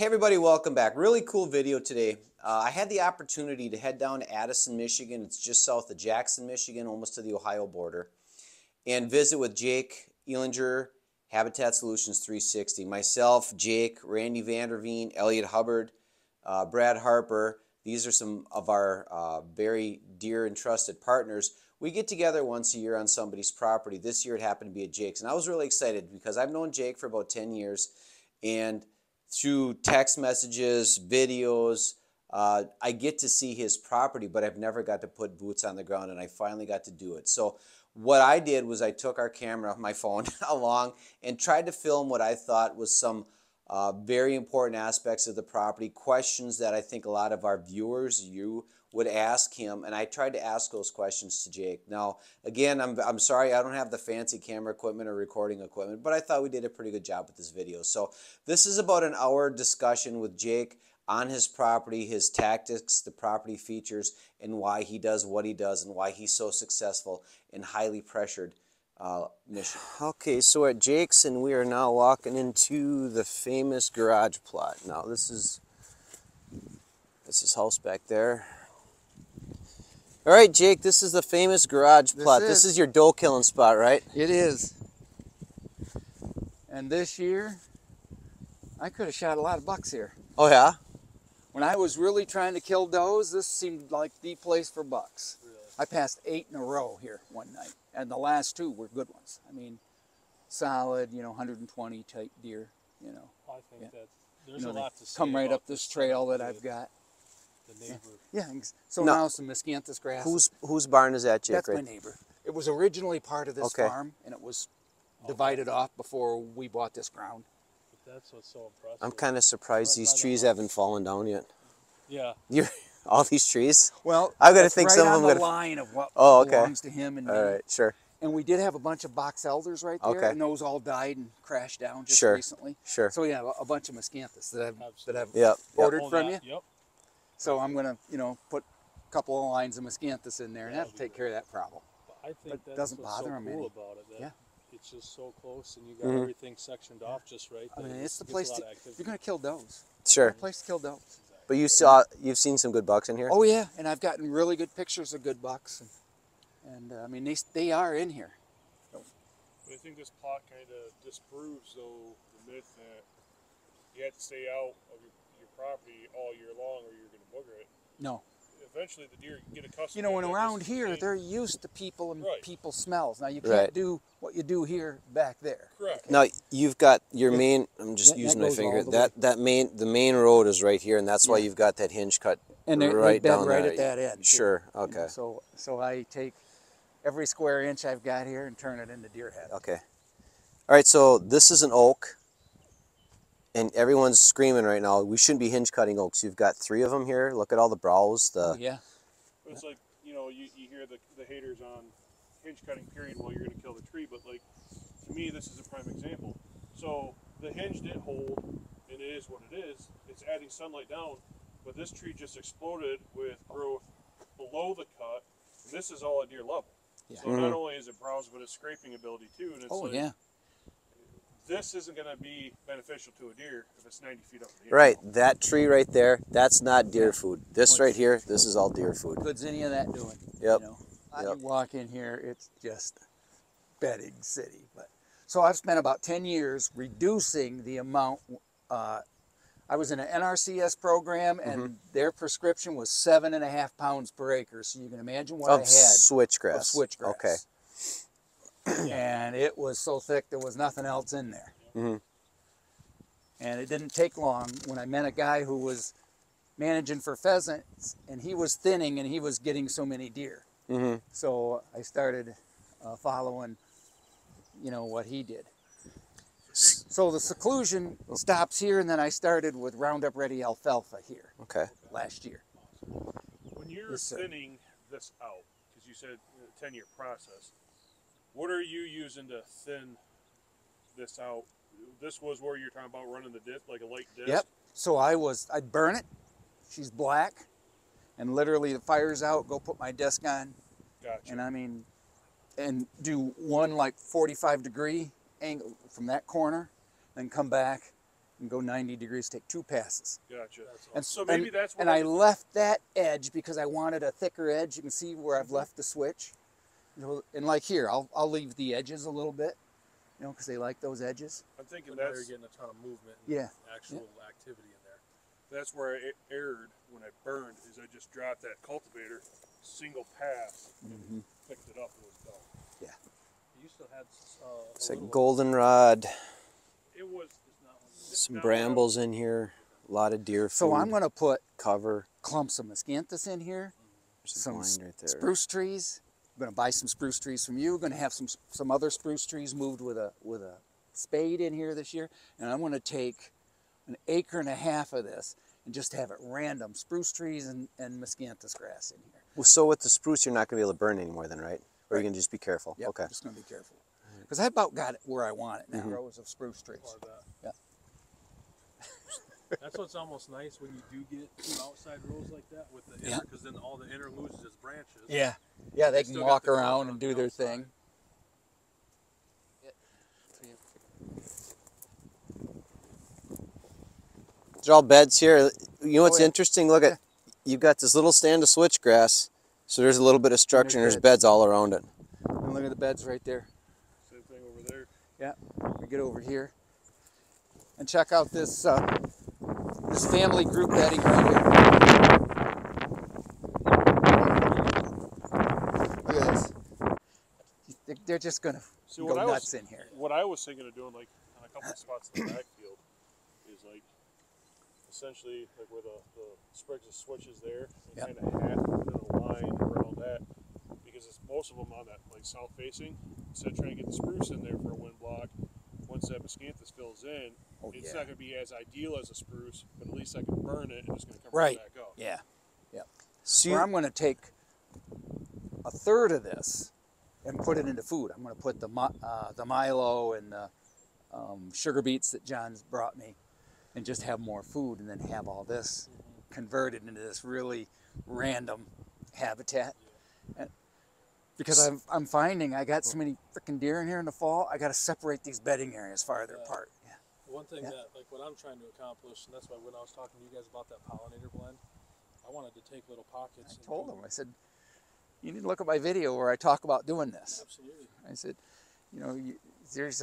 Hey everybody, welcome back. Really cool video today. I had the opportunity to head down to Addison, Michigan. It's just south of Jackson, Michigan, almost to the Ohio border, and visit with Jake Ehlinger, Habitat Solutions 360. Myself, Jake, Randy Vanderveen, Elliot Hubbard, Brad Harper. These are some of our very dear and trusted partners. We get together once a year on somebody's property. This year it happened to be at Jake's, and I was really excited because I've known Jake for about 10 years, and through text messages, videos, I get to see his property, but I've never got to put boots on the ground, and I finally got to do it. So what I did was I took our camera, my phone, along and tried to film what I thought was some very important aspects of the property, questions that I think a lot of our viewers, you would ask him, and I tried to ask those questions to Jake. Now, again, I'm sorry I don't have the fancy camera equipment or recording equipment, but I thought we did a pretty good job with this video. So this is about an hour discussion with Jake on his property, his tactics, the property features, and why he does what he does and why he's so successful in highly pressured mission. Okay, so we're at Jake's and we are now walking into the famous garage plot. Now this is his house back there. All right, Jake, this is the famous garage plot. This is your doe killing spot, right? It is. And this year, I could have shot a lot of bucks here. Oh yeah? When I was really trying to kill does, this seemed like the place for bucks. Really? I passed 8 in a row here one night, and the last 2 were good ones. I mean, solid, 120 type deer, I think that there's a lot to say. Come right up this trail that I've got. The neighbor. Yeah. So now some miscanthus grass. Whose barn is that, Jake? That's my neighbor. It was originally part of this farm, and it was divided off before we bought this ground. But that's what's so impressive. I'm kind of surprised these trees haven't fallen down yet. Yeah. All these trees? Well, I've got to think right some on of them the line of what okay. belongs to him and me. All right, sure. And we did have a bunch of box elders right there, Okay. and those all died and crashed down just Sure. recently. Sure. So yeah, a bunch of miscanthus that I've Yep. ordered from you. Yep. So I'm gonna, put a couple of lines of miscanthus in there, and that'll take care of that problem. I think But that's doesn't what's bother so him cool any. about it. That it's just so close, and you got Mm-hmm. everything sectioned off just right. I mean, it's the Gets place a lot to, of if activity. you're gonna kill does. Sure. It's a place to kill does. But you've seen some good bucks in here? Oh yeah, and I've gotten really good pictures of good bucks, and I mean they are in here. But I think this plot kind of disproves, though, the myth that you have to stay out of your property all year long or you're going to booger it. No. Eventually, the deer get accustomed to And that. around here, they're used to people and people smells. Now, you can't Right. do what you do here back there. Correct. Now you've got your main. I'm just That using my goes finger. all the The main road is right here, and that's why you've got that hinge cut And they right bed down right there. at that end. too. Sure. You know, Okay. so I take every square inch I've got here and turn it into deer head. Okay. All right. So this is an oak, and everyone's screaming right now. We shouldn't be hinge cutting oaks. You've got 3 of them here. Look at all the browse. Oh, yeah. But it's like, you hear the haters on hinge cutting period while you're going to kill the tree, but like, to me, this is a prime example. So the hinge didn't hold, and it is what it is. It's adding sunlight down, but this tree just exploded with growth below the cut. This is all at deer level. Yeah. So not only is it browse, but it's scraping ability too. And it's Oh, like, yeah. this isn't going to be beneficial to a deer if it's 90 feet up in the air. Right. That tree right there. That's not deer food. This right here. This is all deer food. Good's any of that doing? Yep. I Yep. walk in here, it's just bedding city. But so I've spent about 10 years reducing the amount. I was in an NRCS program, and their prescription was 7.5 pounds per acre. So you can imagine what I had switchgrass. of switchgrass. Okay. And it was so thick there was nothing else in there. Mm-hmm. And it didn't take long when I met a guy who was managing for pheasants, and he was thinning, and he was getting so many deer. Mm-hmm. So I started following, what he did. So the seclusion stops here, and then I started with Roundup Ready alfalfa here Okay. last year. When you're Yes, sir. thinning this out, because you said 10-year process, what are you using to thin this out? This was where you're talking about running the disc, like a light disc? Yep. So I'd burn it. She's black. And literally the fire's out, go put my disc on. Gotcha. And do one like 45-degree angle from that corner, then come back, and go 90 degrees, take 2 passes. Gotcha. And So maybe that's what and I left that edge because I wanted a thicker edge. You can see where I've left the switch. You know, and like here, I'll leave the edges a little bit, you know, because they like those edges. I'm thinking But now you're that's getting a ton of movement and Yeah. actual activity in there. that's where I erred when I burned. Is I just dropped that cultivator, single pass, and picked it up and was done. Yeah. You still had It's a goldenrod, It was some brambles in here, a lot of deer food. So I'm going to put cover. clumps of miscanthus in here, There's a some blind right there. spruce trees. I'm going to buy some spruce trees from you. Going to have some other spruce trees moved with a spade in here this year, and I'm going to take 1.5 acres of this and just have it random spruce trees and miscanthus grass in here. Well, so with the spruce, you're not going to be able to burn anymore then, right? Or you're going to just be careful? Yep, Okay. just going to be careful because I about got it where I want it now. Rows of spruce trees. or that. Yeah. That's what's almost nice when you do get 2 outside rows like that with the Yeah. inner, because then all the inner loses its branches. Yeah, yeah, they can still got walk the cover around on and the do their outside. thing. These are all beds here. You know what's yeah. interesting? Look at, you've got this little stand of switchgrass, so there's a little bit of structure and there's beds. beds all around it. And look at the beds right there. same thing over there. Yeah, we get over here and check out this this family group bedding right here. Look at this. They're just gonna See, go nuts in here. What I was thinking of doing, like on a couple of spots in the backfield, is like essentially like where the sprigs of switches there, and Yep. kind of half within a line around that, because it's most of them on that like south facing. Instead of trying to get the spruce in there for a wind block, once that miscanthus fills in, it's yeah. not going to be as ideal as a spruce, but at least I can burn it and it's going to come Right. right back out. Yeah, yeah. So Where I'm going to take 1/3 of this and put it into food. I'm going to put the Milo and the sugar beets that John's brought me, and just have more food, and then have all this converted into this really random habitat. And because I'm finding I got so many freaking deer in here in the fall, I got to separate these bedding areas farther apart. Yeah. One thing Yeah. that, like what I'm trying to accomplish, and that's why when I was talking to you guys about that pollinator blend, I wanted to take little pockets. I told them, I said, you need to look at my video where I talk about doing this. Absolutely. I said, you know,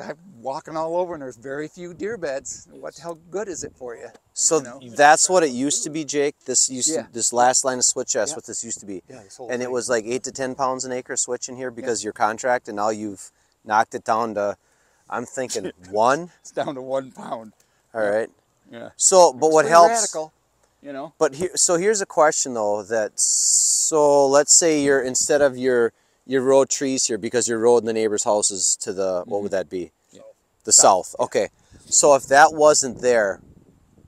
I'm walking all over and there's very few deer beds. How good is it for you? So You know? that's what it used to be, Jake. This used Yeah. to, this last line of switch, that's Yeah. what this used to be. Yeah, this whole And it thing. was like 8 to 10 pounds an acre switch in here because of your contract, and now you've knocked it down to, I'm thinking 1. It's down to 1 pound. All right. Yeah. So, but what Pretty helps? Radical, you know. But here, so here's a question though. So let's say you're, instead of your row trees here, because your road and the neighbor's houses to the, what would that be? Yeah. The south. Okay. So if that wasn't there,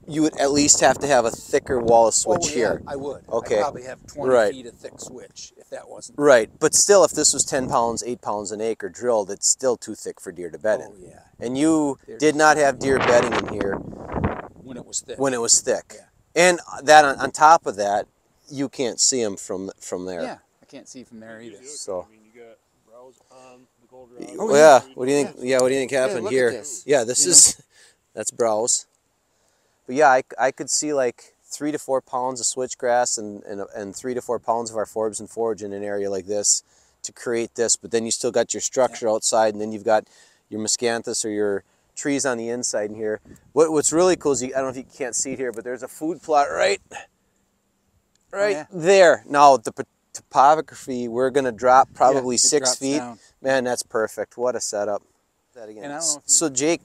you would at least have to have a thicker wall of switch Oh, yeah, here. I would. Okay. I'd probably have 20 Right. feet of thick switch if that wasn't. Right. But still, if this was 10 pounds, 8 pounds an acre drilled, it's still too thick for deer to bed Oh, in. yeah. And you They're did just- not have deer bedding in here When it was thick. when it was thick. Yeah. And that on top of that, you can't see them from there. Yeah, I can't see from there either. So- I mean, you got browse on the goldenrod. Oh, Well, yeah. yeah. What do you think? Yeah. What do you think happened look at here? this. Yeah. This You is that's browse. But yeah, I could see like 3 to 4 pounds of switchgrass and 3 to 4 pounds of our forbs and forage in an area like this to create this. But then you still got your structure outside, and then you've got your miscanthus or your trees on the inside in here. What's really cool is I don't know if you can't see it here, but there's a food plot right yeah. there. Now the topography, we're gonna drop probably it 6 drops feet. down. Man, that's perfect. What a setup. That again. And I don't know if you- So Jake,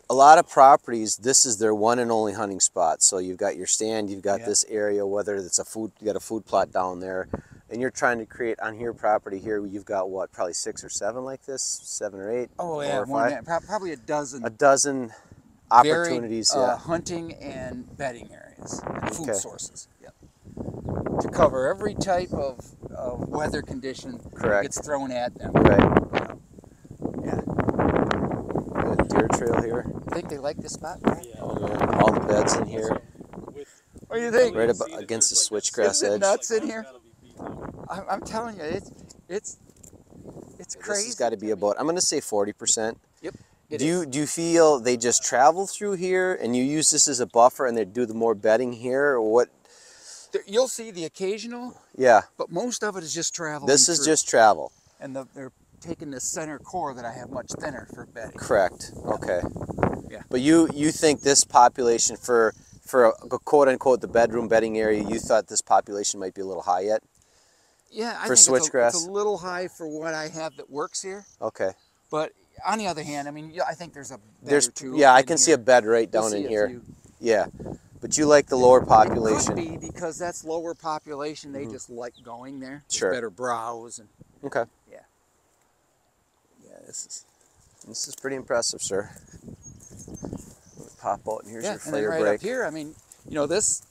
a lot of properties, this is their one and only hunting spot. So you've got your stand, you've got Yeah. this area, whether it's you got a food plot down there, and you're trying to create on your property here. You've got what, probably 6 or 7 like this, 7 or 8. Oh, 4 yeah, or more than 5. that. Probably a dozen. A dozen varied, opportunities. Yeah. hunting and bedding areas and food Okay. sources. Yep. To cover every type of weather condition Correct. gets thrown at them. Right. Yeah. Got a deer trail here. I think they like this spot. Yeah. All the beds in here. With, What do you think? Right against the switchgrass Isn't it edge. nuts in here? gotta be beat down. I'm telling you, it's This crazy. has got to be about, I'm going to say 40%. Yep. It Do is. you feel they just travel through here and you use this as a buffer and they do the more bedding here, or what? You'll see the occasional, Yeah, but most of it is just traveling this is through. just travel. And they're taking the center core that I have much thinner for bedding. Correct. Okay. Yeah. But you think this population for a quote unquote the bedroom bedding area, you thought this population might be a little high yet? Yeah, I For think switchgrass? it's a little high for what I have that works here. Okay. But on the other hand, I mean, yeah, I think there's a bed There's or two yeah, I in can here. see a bed right You'll down see in a here. few. Yeah. But you like the lower It population. could be because that's lower population. They just like going there. There's Sure. better browse and Okay. yeah. Yeah, this is pretty impressive, sir. Let me pop out and here's Yeah, your and then fire right break. up here, I mean, you know this,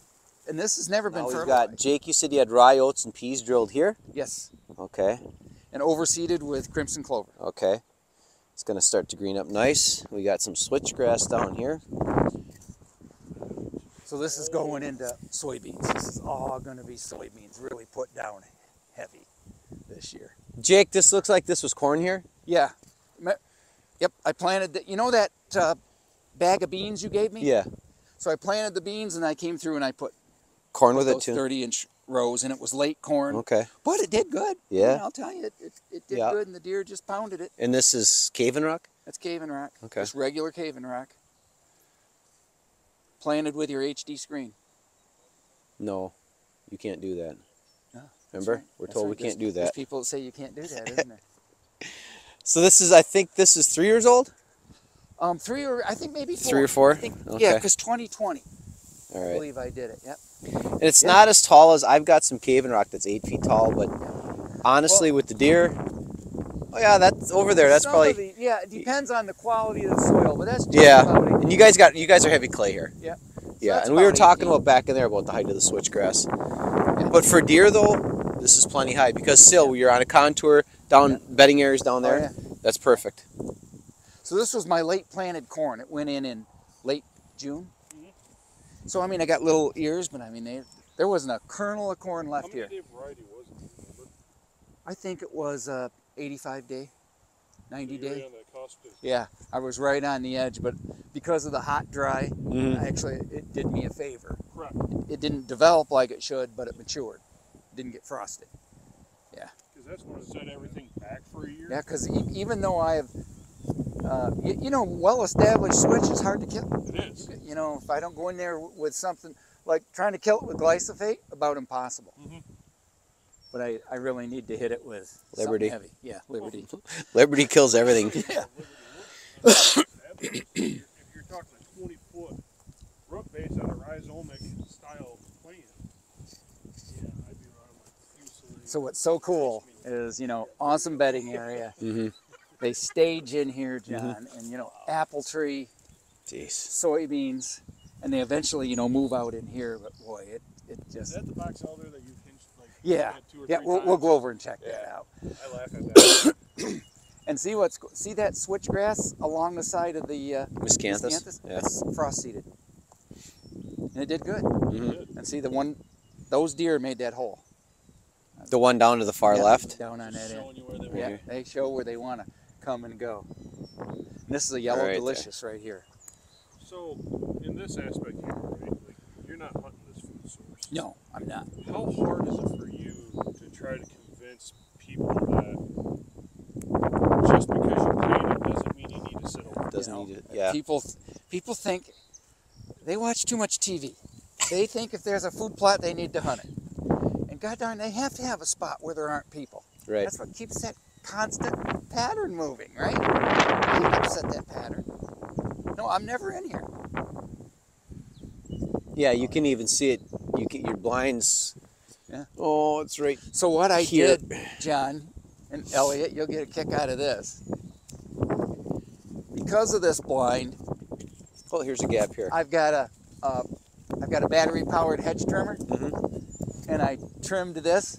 and this has never been Now we've fertilized. got Jake. You said you had rye, oats, and peas drilled here. Yes, Okay. and overseeded with crimson clover. Okay. It's gonna start to green up nice. We got some switchgrass down here. So this is going into soybeans. This is all going to be soybeans, really put down heavy this year. Jake, this looks like this was corn here. Yeah. Yep, I planted that. You know that bag of beans you gave me? Yeah. So I planted the beans and I came through and I put Corn with it those too. 30-inch rows, and it was late corn. Okay. But it did good. Yeah. I mean, I'll tell you, it did Yeah. good, and the deer just pounded it. And this is Cave and Rock. That's cave and rock. Okay. Just regular cave and rock. Planted with your HD screen. No, you can't do that. No, that's Remember? right. We're That's told right. we can't There's- do There's that. people that say you can't do that, isn't there? So this is, I think this is 3 years old. 3 or I think maybe 4. 3 or 4? I think, Okay. Yeah, because 2020, All I right. believe I did it. Yep. And it's Yeah. not as tall as I've got some Cave and Rock that's 8 feet tall, but honestly, with the deer, oh yeah, that's over there. That's Some probably of yeah. It depends on the quality of the soil, but that's just yeah. about it. And you guys are heavy clay here. Yeah. Yeah, that's and we were about talking 18. about back in there about the height of the switchgrass. But for deer though, this is plenty high because still you're on a contour down bedding areas down there. yeah. That's perfect. So this was my late planted corn. It went in late June. So I mean, I got little ears, but I mean, there wasn't a kernel of corn How left many here. day variety was it? Do you remember? I think it was 85 day, 90 You're right day. on that cusp of- Yeah, I was right on the edge, but because of the hot, dry, Mhm. actually it did me a favor. Correct. It didn't develop like it should, but it matured. It didn't get frosted. Because that's going to set everything back for a year. Yeah, because even though I have, you know, well-established switch is hard to kill. It is. You know, if I don't go in there with something like trying to kill it with glyphosate, about impossible. Mhm. But I really need to hit it with something Liberty. heavy. Yeah, Liberty. Liberty kills everything. Yeah. If you're talking a 20-foot root base on a rhizomic style plant, yeah, I'd be running like Fusilier. So what's so cool is, you know, awesome bedding area. Mm-hmm. They stage in here, John, and you know, apple tree, Jeez. soybeans, and they eventually, you know, move out in here. But boy, it Is just that the box elder that you've hinged like yeah, had 2 or 3 yeah. We'll times? go over and check that out. I laugh at that. And see that switchgrass along the side of the Miscanthus. Yeah. That's frost seeded, and it did good. Mhm. And see those deer made that hole. The one down to the far Yeah, left. down on that end. Showing you where they Yeah, were. they show where they want to come and go. And this is a yellow Right there. delicious right here. So, in this aspect here, right, like, you're not hunting this food source. No, I'm not. How hard is it for you to try to convince people that just because you plant it doesn't mean you need to sit over it? Doesn't You know, need it. Yeah. People think they watch too much TV. They think if there's a food plot, they need to hunt it. And god darn, they have to have a spot where there aren't people. Right. That's what keeps that constant pattern moving, right? You can't upset that pattern. No, I'm never in here. Yeah, you can even see it. Your blinds. Yeah. Oh, it's right. So what I Here. did, John and Elliot, you'll get a kick out of this. Because of this blind, Oh, here's a gap here. I've got a battery-powered hedge trimmer, Mhm. and I trimmed this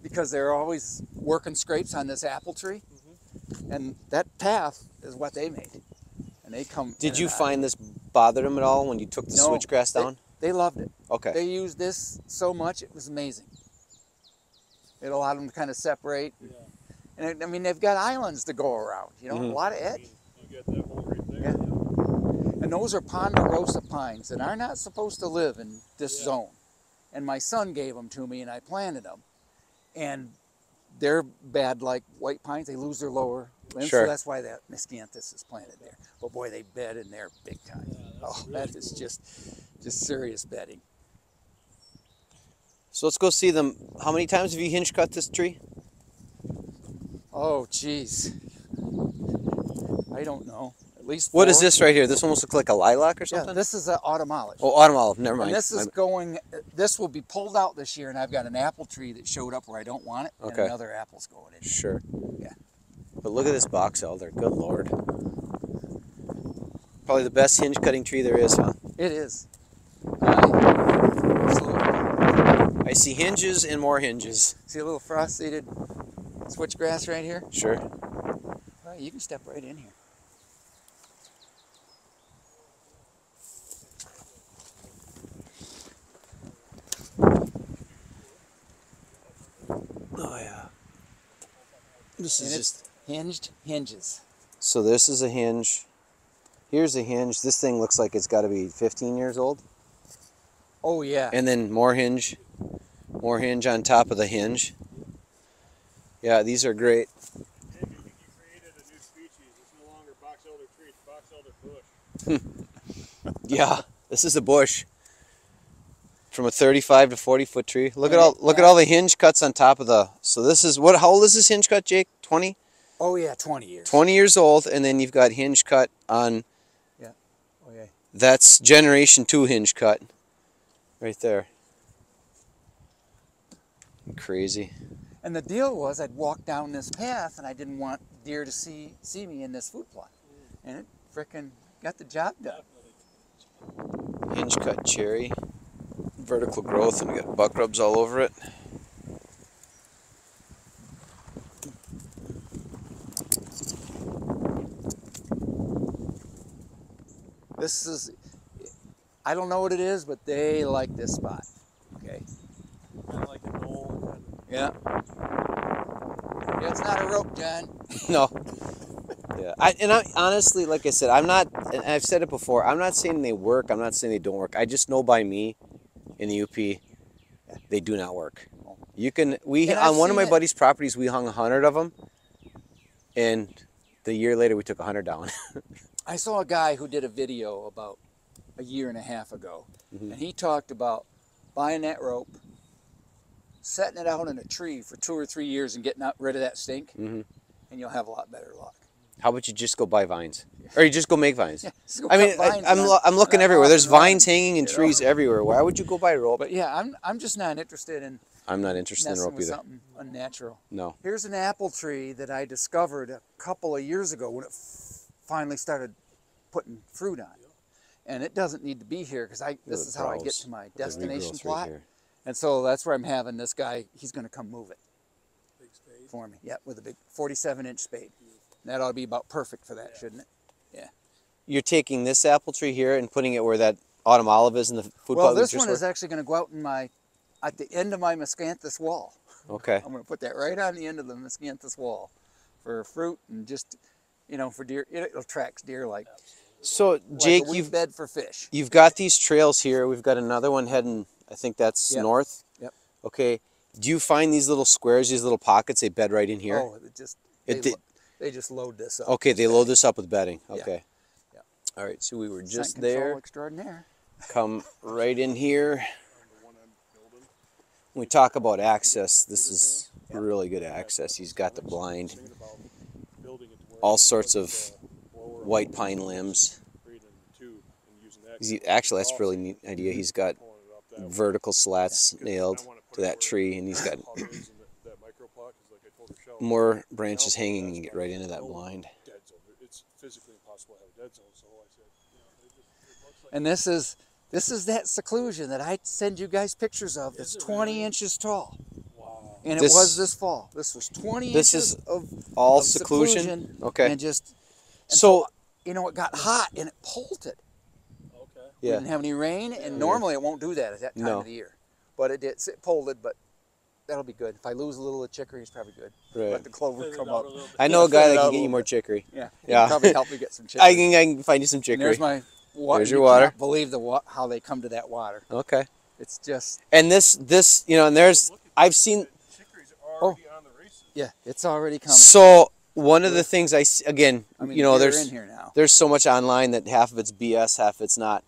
because they're always working scrapes on this apple tree, and that path is what they made, and they come. in Did you and out. find this bothered them at all when you took the No, switchgrass down? They loved it. Okay. They used this so much, it was amazing. It allowed them to kind of separate. Yeah. And I mean, they've got islands to go around, you know, Mhm. a lot of I edge. mean, you got that whole reed And those are ponderosa pines that are not supposed to live in this zone. And my son gave them to me, and I planted them. And they're bad like white pines. They lose their lower limbs, Sure. so that's why that miscanthus is planted there. But boy, they bed in there big time. That is just serious bedding. So let's go see them. How many times have you hinge cut this tree? Oh, geez. I don't know. At least What is 4. this right here? This almost looks like a lilac or Yeah, something? this is an autumn olive. Oh, autumn olive. Never mind. And this is this will be pulled out this year, and I've got an apple tree that showed up where I don't want it, Okay. and another apple's going in. Sure. Yeah. But look at this box elder. Good Lord. Probably the best hinge cutting tree there is, huh? It is. Absolutely. I see hinges and more hinges. See a little frost-seeded switchgrass right here? Sure. Well, you can step right in here. Oh, yeah. This And is it's just... hinged hinges. So this is a hinge. Here's a hinge. This thing looks like it's got to be 15 years old. Oh, yeah. And then more hinge on top of the hinge. Yeah, these are great. Jake, I think you created a new species. It's no longer box elder tree, it's box elder bush. Yeah, this is a bush. From a 35 to 40-foot tree. Look at all the hinge cuts on top of the. So this is what? How old is this hinge cut, Jake? 20? Oh, yeah, 20 years. 20 years old, and then you've got hinge cut on. Yeah. Oh, yeah. That's generation 2 hinge cut, right there. Crazy. And the deal was I'd walk down this path, and I didn't want deer to see me in this food plot. And it frickin' got the job done. Hinge cut cherry. Vertical growth, and we got buck rubs all over it. This is, I don't know what it is, but they like this spot. Okay. Kind of like a knoll. Kind of. Yeah. Yeah, it's not a rope, John. No. Yeah. I honestly, like I said, I'm not, and I've said it before, I'm not saying they work, I'm not saying they don't work. I just know by me in the UP, they do not work. You can, And I've on one of seen my it. buddy's properties, we hung 100 of them, and the year later we took 100 down. I saw a guy who did a video about a year and a half ago, and he talked about buying that rope, setting it out in a tree for 2 or 3 years and getting rid of that stink, and you'll have a lot better luck. How about you just go buy vines? Or you just go make vines? Yeah, just go I mean, cut vines I'm looking run everywhere. off There's and run, vines hanging in you know? trees everywhere. Why would you go buy rope? But yeah, I'm just not interested in I'm not interested in messing rope with either. something unnatural. No. Here's an apple tree that I discovered a couple of years ago when it finally started putting fruit on. And it doesn't need to be here because this is how I get to my destination plot. And so that's where I'm having this guy, he's going to come move it Big spade. for me. Yeah, with a big 47-inch spade. That ought to be about perfect for that, shouldn't it? You're taking this apple tree here and putting it where that autumn olive is in the food Well, plot we this just one is worked? actually going to go out in at the end of my miscanthus wall. Okay. I'm going to put that right on the end of the miscanthus wall for fruit and just, for deer. It attracts deer like So, Jake, a wheat bed for fish. you've got these trails here. We've got another one heading, I think that's Yep. north. Yep. Okay. Do you find these little squares, these little pockets, they bed right in here? Oh, they just load this up. Okay, they load this up with bedding. Yeah. Okay. Yeah. All right, so we were Scent just control there. extraordinaire. Come right in here. The one I'm building. When we talk about access, this is really good access. He's got the blind, Thinking about building it to where all it's sorts like of a blower white pine limbs. creating a tube and using that. Actually, that's a really neat idea. He's got Pulling it up that way. vertical slats 'Cause I nailed wanna put to it that where tree, and he's got the pot is in that microplot, 'cause like I told Rochelle, more branches hanging and get right into that blind. dead zone. It's physically impossible to have a dead zone, so I said, it looks like And this is that seclusion that I send you guys pictures of. That's 20 inches tall. Wow. And This- it was this fall. This was 20 This inches is of All of seclusion? Okay. And just So, it got hot and it pulted. Okay. We yeah. didn't have any rain, and normally it won't do that at that time No. of the year. But it did. It pulled, but that'll be good. If I lose a little of chicory, it's probably good. Right. Let the clover Thin it come out up. a little bit. I know a guy Thin it that out can a get you little more bit. chicory. Yeah. Yeah. Probably help me get some chicory. I can find you some And chicory. there's my There's your you water. Can't believe how they come to that water. Okay. It's just, And this, you know, and there's, I've seen, Chicory's already on the races. yeah, it's already coming. so one of the things I see, again, I mean, you know, they're there's in here now. there's so much online that half of it's BS, half of it's not.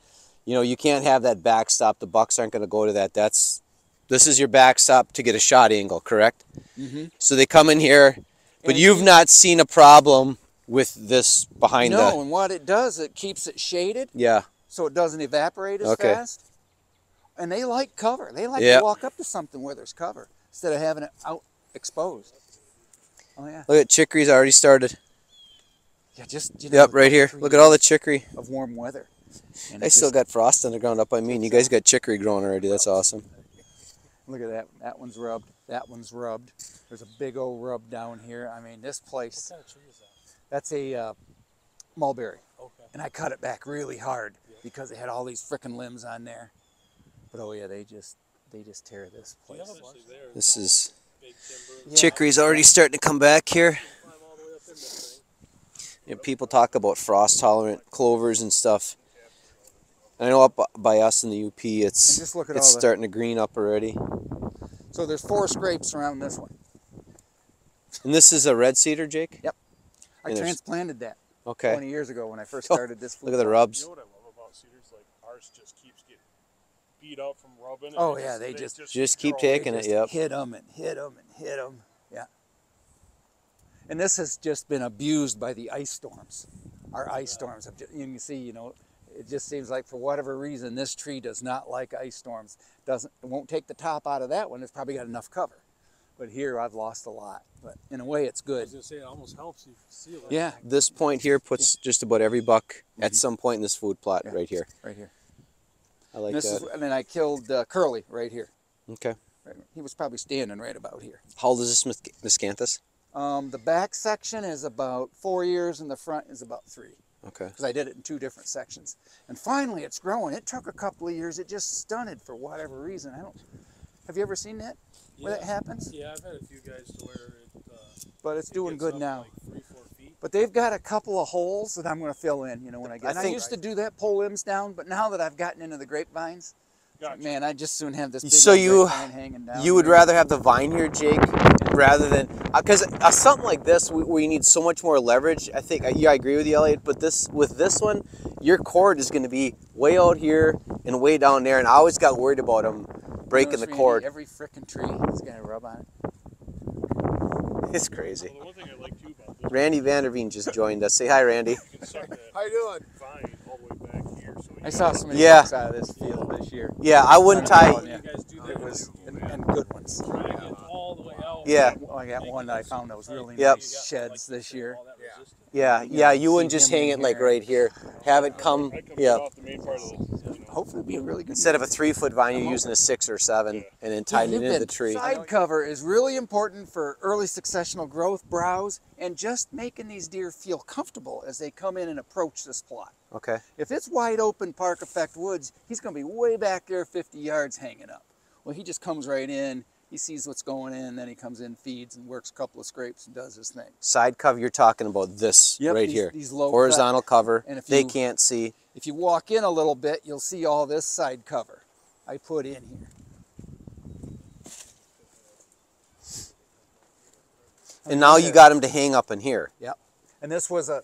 You know, you can't have that backstop. The bucks aren't going to go to that. This is your backstop to get a shot angle, correct? Mm-hmm. So they come in here, but And you've not seen a problem with this behind No, the, and what it does, it keeps it shaded yeah, so it doesn't evaporate as Okay. fast. And they like cover. They like Yep. to walk up to something where there's cover instead of having it out exposed. Oh yeah. look at chicory's already started. Yeah, just Yep, right here. Look at all the chicory. of warm weather. And I it still just- got frost on the ground up by me, and you guys got chicory growing already. That's awesome. Look at that. That one's rubbed. That one's rubbed. There's a big old rub down here. I mean, this What place. kind of tree is that? That's a mulberry, Okay. and I cut it back really hard because it had all these frickin' limbs on there. But oh yeah, they just tear this Do you place. have a bunch? There, This is big timber. Yeah. chicory's already starting to come back here. Climb all the way up in this thing. You know, people talk about frost tolerant clovers and stuff. I know up by us in the UP, And it's just look at it's all the- starting to green up already. So there's 4 scrapes around this one. And this is a red cedar, Jake? Yep. I And there's- transplanted that Okay. 20 years ago when I first Oh, started this. Look at the food rubs. You know what I love about cedars? Like ours just keeps getting beat up from rubbing. and Oh, yeah, they just keep farm. taking They it, just yep. Hit them and hit them and hit them. Yeah. And this has just been abused by the ice storms. Our ice storms have. You can see, you know, it just seems like for whatever reason this tree does not like ice storms. It won't take the top out of that one. It's probably got enough cover. But here I've lost a lot. But in a way, it's I good. was gonna say it almost helps you seal it. Yeah, This point here puts just about every buck at some point in this food plot Yeah. right here. right here. I like This that. is, and then I killed Curly right here. Okay. He was probably standing right about here. How old is this miscanthus? The back section is about 4 years, and the front is about 3. Okay. Because I did it in 2 different sections. And finally, it's growing. It took a couple of years. It just stunted for whatever reason. Have you ever seen that? Where that happens? Yeah, I've had a few guys to where it. But it's doing gets good up now. Like 3-4 feet. But they've got a couple of holes that I'm going to fill in. You know, when I get. I And I think- used to do that, pull limbs down. But now that I've gotten into the grapevines, Gotcha. man, I just soon have this. Big So old you- grapevine hanging down. You would there. rather have the vine here, Jake, rather than because something like this where you need so much more leverage. I think I agree with you, Elliot. But with this one, your cord is going to be way out here and way down there, and I always got worried about them breaking Notice, the Randy, cord. Every frickin' tree is going to rub on it. It's crazy. Well, the one thing I like too about this, Randy Vanderveen just joined us. Say hi, Randy. you can suck that How you doing? vine all the way back here. So you I saw so many Yeah. bucks out of this field this year. Yeah, I wouldn't tie. Yeah. You guys do that. It was and good ones. Try to get all the way out. Yeah. Well, I got one that I found that was really Yep. nice sheds this year. All that resistance. Yeah. You wouldn't see just him hang in it like here. right here. Have it come. I come Yeah. off the main part of the. Hopefully, it'll be a really good. Instead of a 3-foot vine, you're using a 6 or 7, and then tying it into the tree. Side cover is really important for early successional growth, browse, and just making these deer feel comfortable as they come in and approach this plot. Okay. If it's wide open park effect woods, he's going to be way back there 50 yards hanging up. Well, he just comes right in, he sees what's going in, then he comes in, feeds, and works a couple of scrapes and does his thing. Side cover, you're talking about this Yep, right these- here. these low Horizontal cover. And if They you- can't see. If you walk in a little bit, you'll see all this side cover I put in here. And now you got them to hang up in here. Yep. And this was a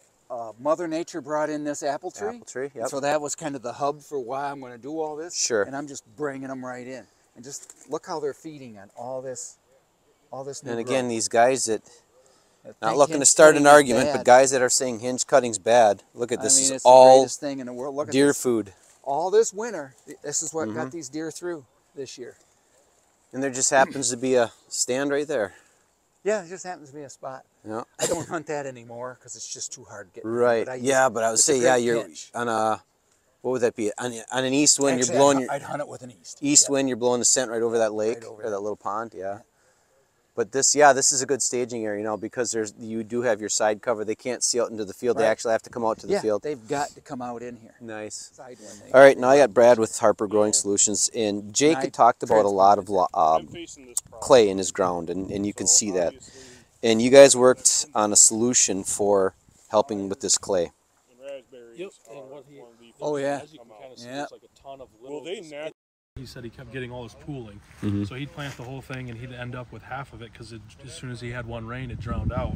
Mother Nature brought in this apple tree. Apple tree, And yep. so that was kind of the hub for why I'm going to do all this. Sure. And I'm just bringing them right in. And just look how they're feeding on all this new And again, growth. these guys that, That not think looking to hinge start cutting an is argument, bad. but guys that are saying hinge cutting's bad, look at this. I mean, Is it's the all greatest thing in the world. Look at deer this. food. All this winter, this is what Mm-hmm. got these deer through this year. And there just happens to be a stand right there. Yeah, it just happens to be a spot. Yeah. I don't hunt that anymore because it's just too hard getting. Right. But I Yeah, used- but I would it's say, a yeah, great you're pinch. on a, what would that be? On an east wind, Actually, you're blowing your I'd hunt it with an east. east Yeah. wind, you're blowing the scent right over that lake over or there. that little pond. Yeah. But this is a good staging area, because you do have your side cover. They can't see out into the field. They Right. actually have to come out to the Yeah, field. they've got to come out in here. Nice. Side wind. All right, now I got Brad with Harper Growing Solutions, and Jake I had talked about a lot of I'm facing this problem. clay in his ground, and you can So see that. obviously, And you guys worked on a solution for helping with this clay. and raspberries Yep, are and what he- one of the Oh, yeah. As you can kind of see, Yeah. there's like a ton of little. Well, they nat- He said he kept getting all this pooling, so he'd plant the whole thing and he'd end up with half of it because as soon as he had one rain, it drowned out.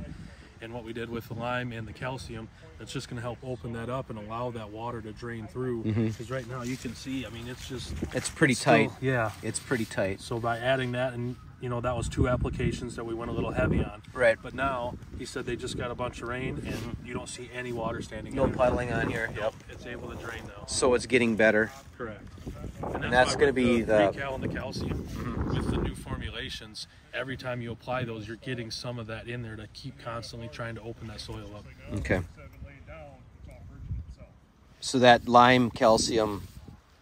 And what we did with the lime and the calcium, it's just going to help open that up and allow that water to drain through. Because right now you can see, I mean, it's just It's pretty still- tight. Yeah. It's pretty tight. So by adding that, and you know, that was 2 applications that we went a little heavy on. Right. But now he said they just got a bunch of rain and you don't see any water standing. No in it. puddling on here. Yep. It's able to drain now. So it's getting better. Correct. And that's why gonna with be the- Recal and the calcium with the new formulations. Every time you apply those, you're getting some of that in there to keep constantly trying to open that soil up. Okay. So that lime calcium,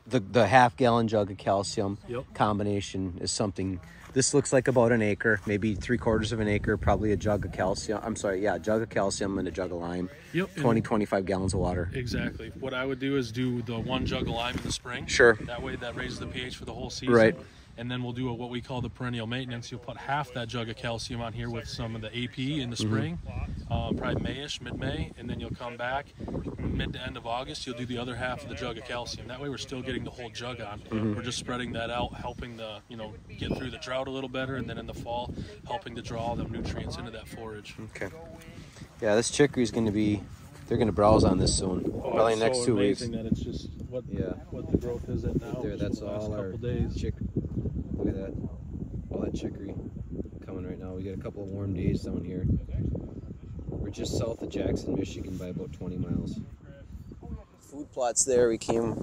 the half-gallon jug of calcium Yep. combination is something. This looks like about an acre, maybe 3/4 of an acre, probably a jug of calcium. I'm sorry, yeah, a jug of calcium and a jug of lime. Yep. 25 gallons of water. Exactly. What I would do is do the 1 jug of lime in the spring. Sure. That way that raises the pH for the whole season. Right. And then we'll do what we call the perennial maintenance. You'll put half that jug of calcium on here with some of the AP in the spring, probably Mayish, mid-May, and then you'll come back mid to end of August. You'll do the other half of the jug of calcium. That way we're still getting the whole jug on. We're just spreading that out, helping the get through the drought a little better, and then in the fall, helping to draw all the nutrients into that forage. Okay. Yeah, this chicory's going to be. They're going to browse on this soon. Probably it's next so 2 weeks. amazing that it's just what Yeah. what the growth is at now. There, just that's for the last all our couple days. Look at that. All that chicory coming right now. We got a couple of warm days down here. We're just south of Jackson, Michigan by about 20 miles. Food plot's there. We came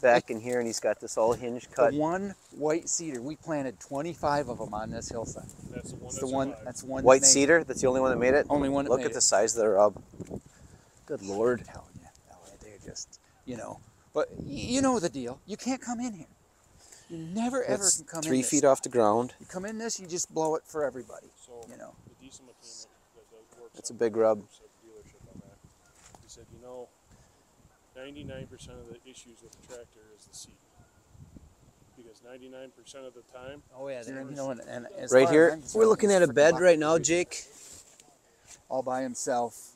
back in here and he's got this all hinge cut. The one white cedar, we planted 25 of them on this hillside. That's the one. It's That's the one. survived. That's one. White that made it. cedar? That's the only one that made it? Only one that Look made at it. the size of the rub. Good Lord. I'm telling you, they're just, But you know the deal. You can't come in here. You never ever That's can come in. 3 feet off the ground. You come in this, you just blow it for everybody. So You know. the diesel mechanic that works That's a on big the rub. dealership on that, he said, 99% of the issues with the tractor is the seat. Because 99% of the time, Oh yeah, and as Right far as here, I'm concerned, we're looking at a freaking bed buck right now, producer. Jake. All by himself,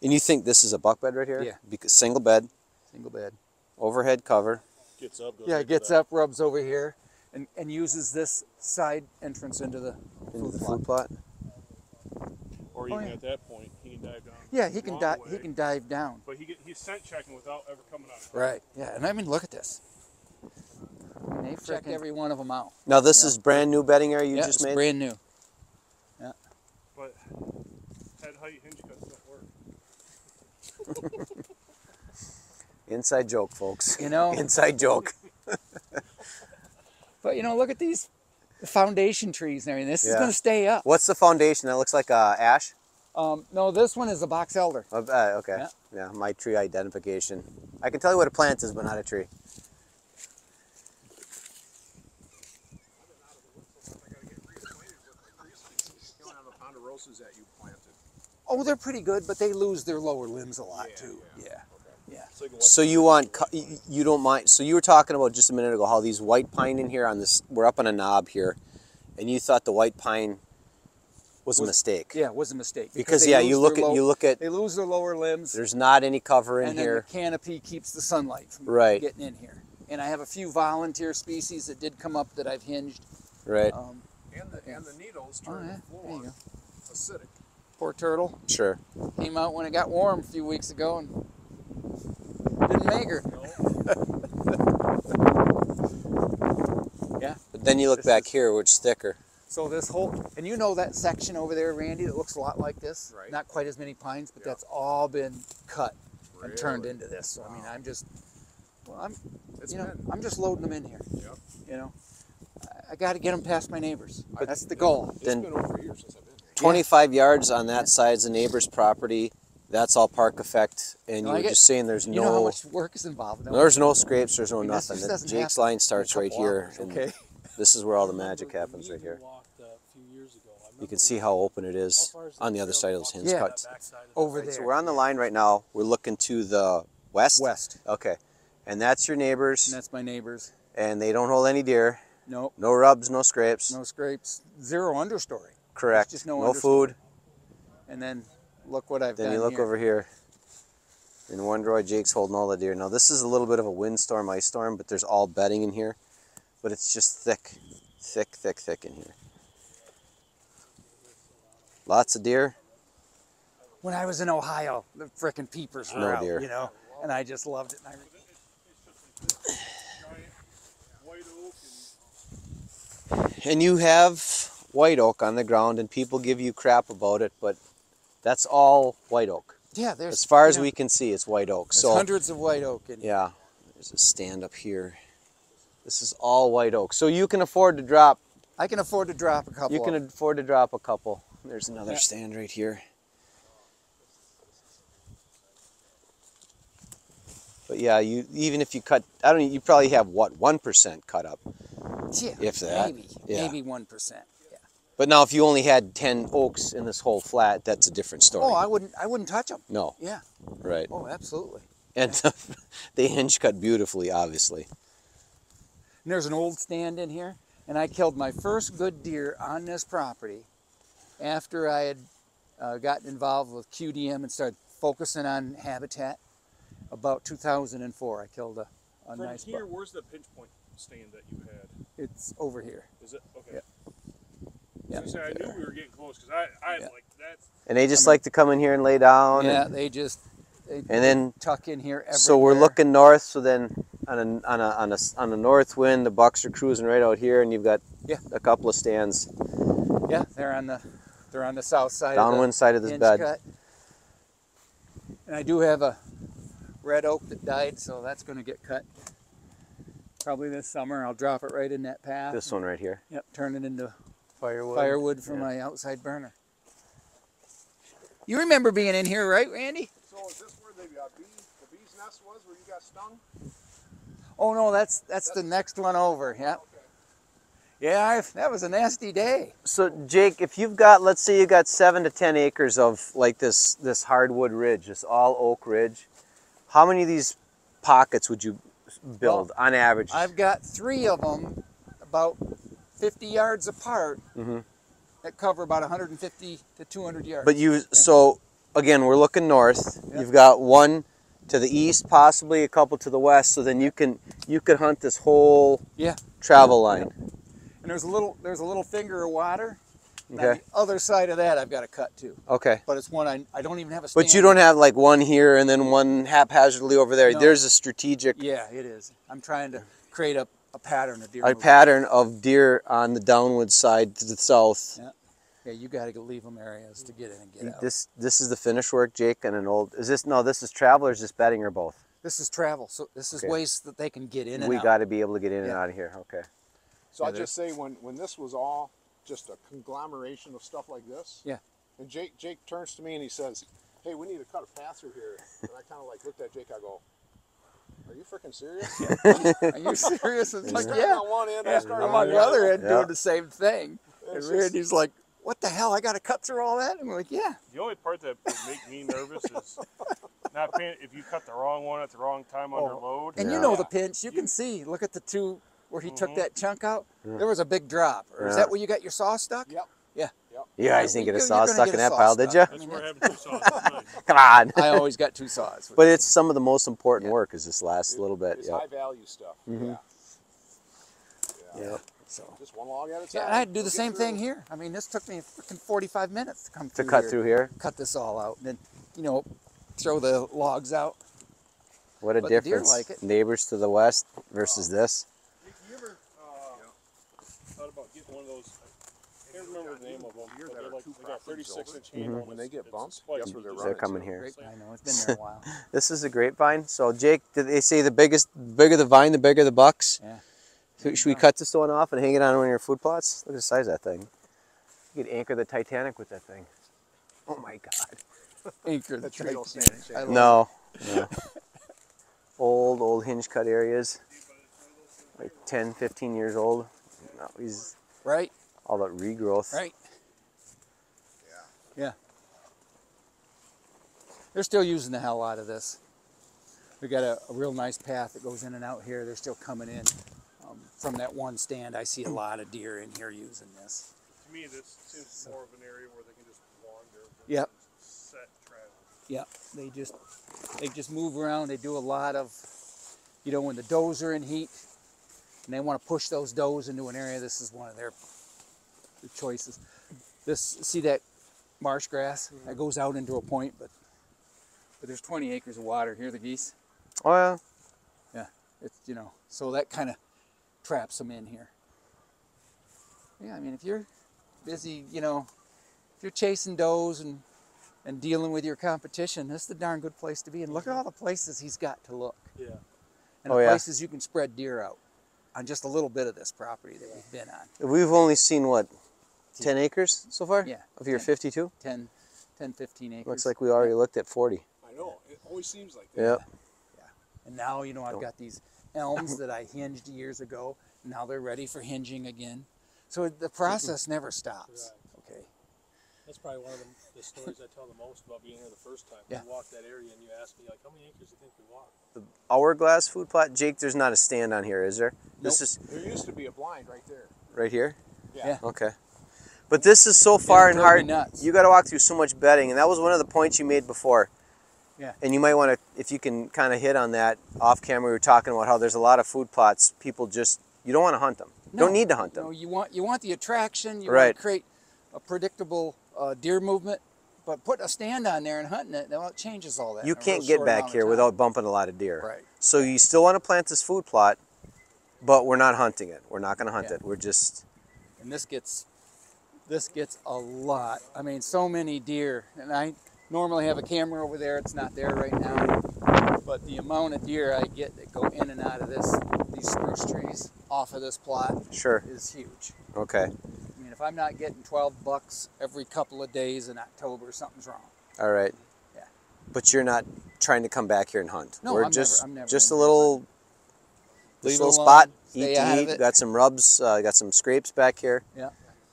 And you think this is a buck bed right here? Yeah. Because single bed, single bed. overhead cover. gets up, goes Yeah, right to gets that. up, rubs over here, and uses this side entrance into the Into food the plot. food plot. Or Oh, even yeah. at that point, he can dive down. Yeah, he can long dive. way, He can dive down. But he's scent checking without ever coming out. Right. Yeah, and I mean, look at this. And they checked every one of them out. Now this Yeah. is brand new bedding area you Yeah, just it's made? brand new. But head height hinge cuts don't work. Inside joke, folks. You know? Inside joke. But look at these foundation trees and everything. This is Yeah. going to stay up. What's the foundation? That looks like ash? No, this one is a box elder. Okay. Yeah. Yeah, my tree identification. I can tell you what a plant is, but not a tree. That you planted. Oh, they're pretty good, but they lose their lower limbs a lot too. Yeah. So you want, you don't mind, so you were talking about just a minute ago how these white pine in here on this, we're up on a knob here, and you thought the white pine was a mistake. Yeah, it was a mistake. Because they yeah, lose you look their at, you look at, They lose their lower limbs, there's not any cover in and then here. the canopy keeps the sunlight from Right. getting in here. And I have a few volunteer species that did come up that I've hinged. Right, And the needles Oh turn yeah, the there floor you go. acidic. Poor turtle sure. came out when it got warm a few weeks ago and didn't make her. Yeah. But then you look This back is- here, which is thicker. So this whole, and you know that section over there, Randy, that looks a lot like this? Right. Not quite as many pines, but Yeah. that's all been cut and turned Really? into this. So I mean, I'm just, It's you know, been. I'm just loading them in here. Yep. You know, I got to get them past my neighbors. But- That's the goal. It's Then- been over a year since I've been here. 25 yards on that side's the neighbor's property. That's all park effect. And No, you I were get- just saying there's You know how no, much work is involved in that? there's no scrapes, there's no I mean, this nothing. just doesn't Jake's happen line in a starts right couple here. hours, and okay. This is where all the I magic remember happens when right we here. walked a few years ago. I You remember can we- see how open it how is far is on the that other trail side of to those walk hinge Yeah. that cuts. backside of Over that? there. So we're on the line right now. We're looking to the west? West. Okay. And that's your neighbors, And that's my neighbors. and they don't hold any deer. Nope. No rubs, no scrapes. No scrapes. Zero understory. Correct. just no No understory. food. And then look what I've Then done you look here. over here. In one drawer, Jake's holding all the deer. Now this is a little bit of a windstorm, ice storm, but there's all bedding in here. But it's just thick, thick, thick, thick in here. Lots of deer. When I was in Ohio, the frickin' peepers were No out, deer. you know, and I just loved it. And Giant white oak And you have white oak on the ground, and people give you crap about it, but that's all white oak. yeah, there's As far as you know, we can see, it's white oak. there's So hundreds of white oak in here. yeah, there's a stand up here. This is all white oak. So you can afford to drop. I can afford to drop a couple. You can of them. afford to drop a couple. There's another Yeah. stand right here. But yeah, you even if you cut, I don't. You probably have what 1% cut up. Yeah, if that. maybe, Yeah. maybe 1%. Yeah. But now, if you only had 10 oaks in this whole flat, that's a different story. Oh, I wouldn't touch them. No, Yeah. right. Oh, absolutely. And they hinge cut beautifully, obviously. And there's an old stand in here, and I killed my first good deer on this property after I had gotten involved with QDM and started focusing on habitat. About 2004, I killed a From nice here, buck. where's the pinch point stand that you had? It's over here. Is it okay? Yep. I was Yep. gonna say, I knew we were getting close because I Yep. like that's And they just like to come in here and lay down. Yeah, And, they then, tuck in here everywhere. so we're looking north. So then, on a north wind, the bucks are cruising right out here, and you've got Yeah. a couple of stands Yeah, they're on the south side. downwind side of this hinge bed. cut. And I do have a red oak that died, so that's going to get cut probably this summer. I'll drop it right in that path. This one right here. Yep, turn it into Firewood. for my outside burner. You remember being in here, right, Randy? So is this where the bee's nest was where you got stung? Oh no, that's the next one over. Yeah. Yeah, that was a nasty day. So Jake, if you've got, let's say you got 7 to 10 acres of like this hardwood ridge, this all oak ridge, how many of these pockets would you build on average? I've got 3 of them, about 50 yards apart, that cover about 150 to 200 yards. But so again, we're looking north. Yeah. You've got one to the east, possibly a couple to the west. So then you could hunt this whole Yeah. travel line. And there's a little finger of water. Now, Okay. the other side of that I've got to cut too. Okay. But it's one I don't even have a stand. But you don't have like one here and then one haphazardly over there. No. There's a strategic Yeah, it is. I'm trying to create a pattern of deer. a movement. pattern of deer on the downward side to the south. Yeah. Yeah, you got to leave them areas to get in and get out. This is the finish work, Jake, and an old. Is this no? This is travel or is this bedding or both? This is travel, so this is Okay. ways that they can get in and We out. got to be able to get in and Yeah. out of here. Okay. So Yeah, I just say when this was all just a conglomeration of stuff like this. Yeah. And Jake turns to me and he says, "Hey, we need to cut a path through here." And I kind of like looked at Jake. I go, "Are you freaking serious?" Are you serious? It's like, Starting yeah. on one end, I Yeah, started I'm on the other. other end Yeah. doing the same thing. And It's just- Randy's like, what the hell? I got to cut through all that? And we're like, yeah. the only part that would make me nervous is not paying if you cut the wrong one at the wrong time under load. And Yeah. you know the pinch. You can see. Look at the 2 where he took that chunk out. Yeah. There was a big drop. Or is Yeah. that where you got your saw stuck? Yep. Yeah. You guys didn't get a You're saw gonna stuck get in a that saw pile, did stuck. you? That's where having 2 saws tonight. Come on. I always got 2 saws. But it's some of the most important Yeah. work is this last little bit. It's Yep. high value stuff. Mhm. Yeah. Yep. So. Just one log at a time. Yeah, and I had to do We'll the get same through. thing here. I mean, this took me freaking 45 minutes to come To through cut here. through here. Cut this all out. And then, you know, throw the logs out. What a But the deer difference. like it. Neighbors to the west versus this. Nick, you ever thought about getting one of those? I can't remember the name of them. Deer But that they're are like two they got properties 36-inch over, handle. when they get It's a bumped, spike. guess where they're You running They're just- coming to. here. Great. I know. It's been there a while. This is a grapevine. So Jake, did they say the bigger the vine, the bigger the bucks? Yeah. Should we cut this one off and hang it on one of your food plots? Look at the size of that thing. You could anchor the Titanic with that thing. Oh my God. Anchor the That tree don't Titanic. stand a I chance. love No. Old hinge cut areas. Like 10, 15 years old. No, he's it. Right? all that regrowth. Right? Yeah. Yeah. They're still using the hell out of this. We got a real nice path that goes in and out here. They're still coming in. From that one stand, I see a lot of deer in here using this. To me, this seems more of an area where they can just wander. versus Yep. Set travel. Yeah, they just They just move around. They do a lot of, you know, when the does are in heat and they want to push those does into an area, this is one of their choices. See that marsh grass? That goes out into a point, but there's 20 acres of water here, the geese. Oh yeah. Yeah, it's, you know, so that kind of traps them in here. Yeah, I mean, if you're busy, you know, if you're chasing does and dealing with your competition, this is a darn good place to be. And look at all the places he's got to look. Yeah. And Oh, the yeah. places you can spread deer out on just a little bit of this property that we've been on. We've only seen what, 10 acres so far? Yeah, Of your 10. 52? 10, 15 acres. Looks like we already looked at 40. I know. It always seems like that. Yep. And now, you know, I've got these elms that I hinged years ago. Now they're ready for hinging again. So the process never stops. Okay. That's probably one of the stories I tell the most about being here the first time. Yeah. You walk that area and you ask me, like, how many acres do you think we walked? The hourglass food plot, Jake. There's not a stand on here, is there? This is There used to be a blind right there. right here. Yeah. Okay. But this is so far and drove me hard. nuts. You got to walk through so much bedding, and that was one of the points you made before. Yeah. And you might want to, if you can kind of hit on that off camera. We were talking about how there's a lot of food plots. People just, you don't want to hunt them. Don't need to hunt them. No, you want the attraction. You Right. want to create a predictable deer movement, but putting a stand on there and hunting it, well, it changes all that. You in a can't real get short back amount of here time. without bumping a lot of deer. Right. So you still want to plant this food plot, but we're not hunting it. We're not going to hunt Yeah. it. We're just, And this gets a lot. I mean, so many deer. And I normally have a camera over there. It's not there right now. But the amount of deer I get that go in and out of these spruce trees off of this plot sure. is huge. Okay. I mean, if I'm not getting 12 bucks every couple of days in October, something's wrong. All right. Yeah. But you're not trying to come back here and hunt. No, We're I'm just never just a into little, Leave this it little alone, spot. stay Eat out to of eat. it. Got some rubs. Got some scrapes back here. Yeah.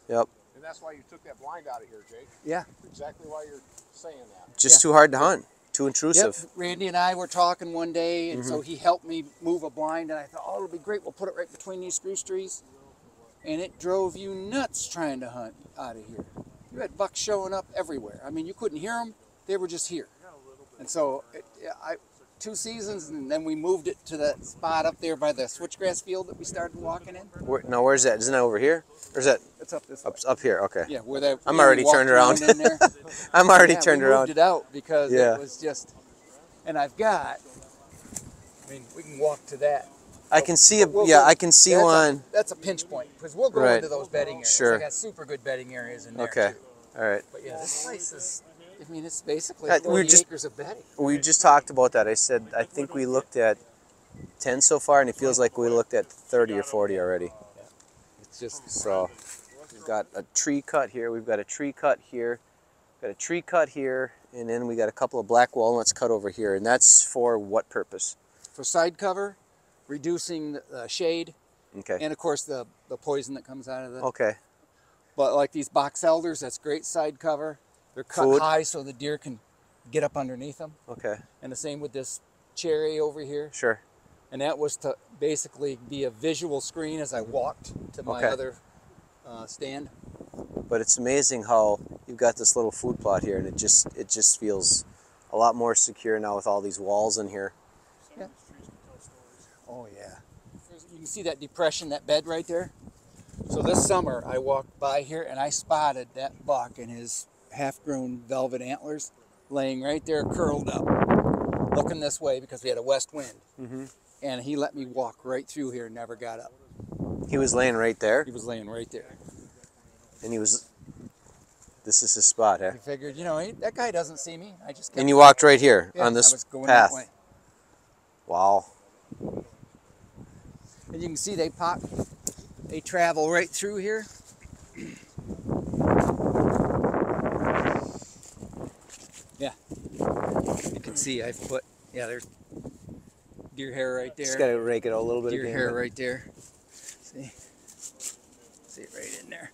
Yep. And that's why you took that blind out of here, Jake. Yeah. Exactly why you're saying that. Just Yeah. too hard to hunt. Too Yep. intrusive. Randy and I were talking one day, and Mm-hmm. so he helped me move a blind, and I thought, oh, it'll be great. We'll put it right between these spruce trees. And it drove you nuts trying to hunt out of here. You had bucks showing up everywhere. I mean, you couldn't hear them. They were just here. And so 2 seasons, and then we moved it to that spot up there by the switchgrass field that we started walking in. Now where's that? Isn't that over here? Or is that It's up this way. up here? Okay. Yeah, where that. I'm we already walked turned around. in there. I'm already Yeah, turned we around. moved it out because Yeah. it was just. And I've got. I mean, we can walk to that. I can see a We'll yeah. go- I can see that's one. That's a pinch point because we'll go Right. into those bedding areas. Sure. I got super good bedding areas in there Okay. too. All right. But yeah, this place is. I mean, it's basically Yeah, 40 we're just- acres of bedding. We just talked about that. I said I think we looked at 10 so far, and it feels like we looked at 30 or 40 already. It's just. So we've got a tree cut here. We've got a tree cut here. Got a tree cut here, and then we got a couple of black walnuts cut over here. And that's for what purpose? For side cover, reducing the shade, Okay. and of course the poison that comes out of the. Okay. But like these box elders, that's great side cover. They're cut Food. high so the deer can get up underneath them. Okay. And the same with this cherry over here. Sure. And that was to basically be a visual screen as I walked to my Okay. other stand. But it's amazing how you've got this little food plot here, and it just feels a lot more secure now with all these walls in here. Yeah. Oh yeah. You can see that depression, that bed right there. So this summer I walked by here and I spotted that buck and his half-grown velvet antlers laying right there curled up, looking this way because we had a west wind. Mm-hmm. And he let me walk right through here and never got up. He was laying right there, He was laying right there. and he was. This is his spot, eh? I figured, you know, that guy doesn't see me. I just kept And you walked right here yeah, on this I was going path. That way. Wow. And you can see they travel right through here. Yeah. You can see I've put, there's deer hair right there. Just gotta rake it a little bit Deer again. hair right there. See? See it right in there.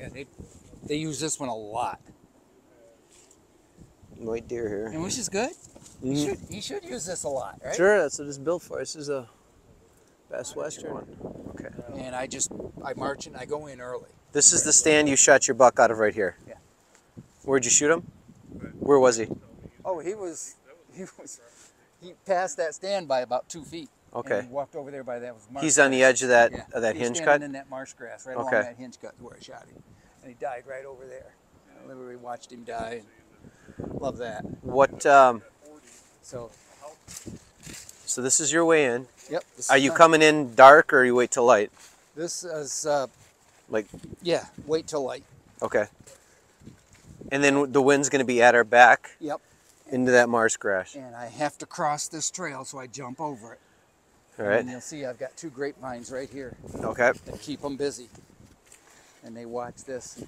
Yeah, they use this one a lot. White deer here. And which is good. Mhm. He should use this a lot, right? Sure, that's what it's built for. This is a Best Western one. Okay. And I march and I go in early. This is the stand you shot your buck out of right here. Yeah. Where'd you shoot him? Where was he? Oh, he was He passed that stand by about 2 feet. Okay. And he walked over there by that was marsh He's on the grass. edge of that Yeah. that He was hinge standing cut. in that marsh grass right along Okay. that hinge cut where I shot him, and he died right over there. I literally watched him die. And love that. What? So, So this is your way in. yep. This Are is you my- coming in dark or you wait till light? This is Like, yeah. Wait till light. okay. And then the wind's going to be at our back Yep. into that marsh grass. And I have to cross this trail, so I jump over it. All And right. you'll see I've got 2 grapevines right here Okay. that keep them busy. And they watch this.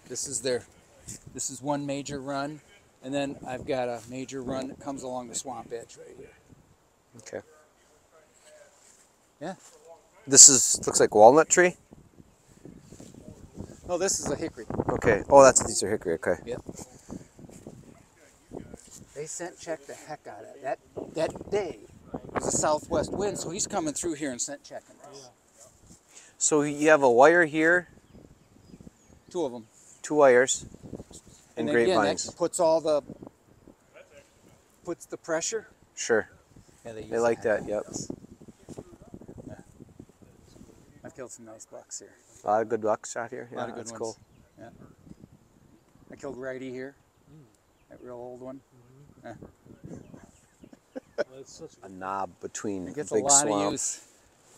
This is one major run, and then I've got a major run that comes along the swamp edge right here. Okay. Yeah. This looks like walnut tree. No, this is a hickory. Okay. Oh, these are hickory. Okay. Yep. They scent checked the heck out of it. That day was a southwest wind, so he's coming through here and scent checking this. So you have a wire here, 2 of them. 2 wires, and then again, grapevines. that puts the pressure. Sure. Yeah, They like that. Yep. Yeah. I've killed some nice bucks here. A lot of good bucks out here. A Yeah, lot of good that's ones. cool. Yeah. I killed Righty here. That real old one. Yeah. It's such A knob between It a gets a big lot of swamp, use.